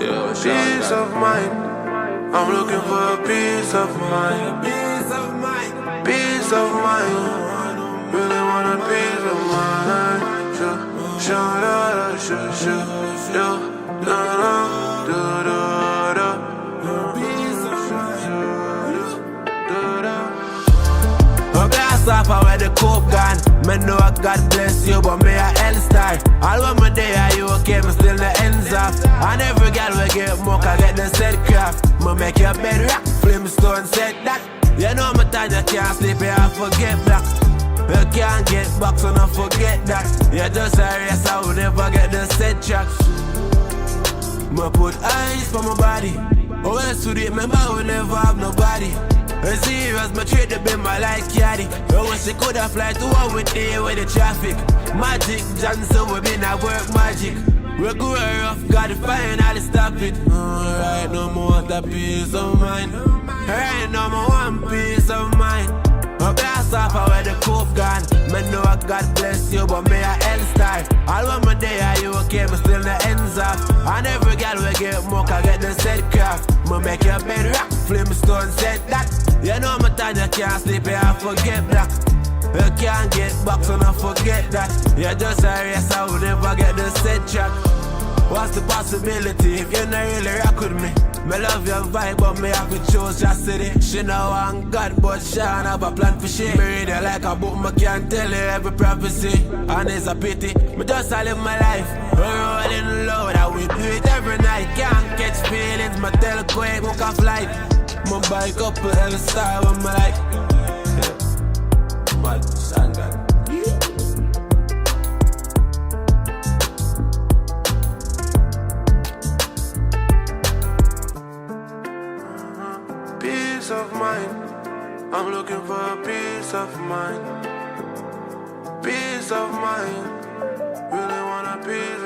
Peace of mind. I'm looking for a peace of mind. Peace of mind. Peace of mind. Really want a peace of mind. A glass off I wear the coke gone. Me know God bless you, but me a hell-star. All when me there, you okay, me still the ends off. And every girl we get muck, I get the set craft. Me make your bed rock, flimstone set that. You know me time you can't sleep, you have forget black. You can't get back, so don't forget that. You just a race, I will never get the set tracks. Me put eyes for my body. Oh, else would it, remember we never have nobody. I'm serious, me treat the bimmer like Yadi. I wish it could have fly to one with the traffic. Magic Johnson, we been at work magic. We grew rough, gotta finally stop it. Right, no more that peace of mind. Right, no more one piece of mind. I blast off, I wear the coke gone. Me know God bless you, but me a hell-star. All when me there, you okay, me still the ends off. And every girl we get muck, I get the set craft. Me make your bed rock, flimstone set that. You know me time you can't sleep, you have forget black. You can't get back, so don't forget that. You just a race, I will never get the set track. What's the possibility if you're not really rock with me? Me love your vibe, but me have to choose just city. She know I'm God, but she don't have a plan for shit. Me read it like a book, me can't tell you every prophecy. And it's a pity, me just I live my life. Rolling low, that we do it every night. Can't catch feelings, my tell quick, book a flight. My bike up a hell style with my life. Mad, stand God. Peace of mind. I'm looking for a peace of mind. Peace of mind. Really want a peace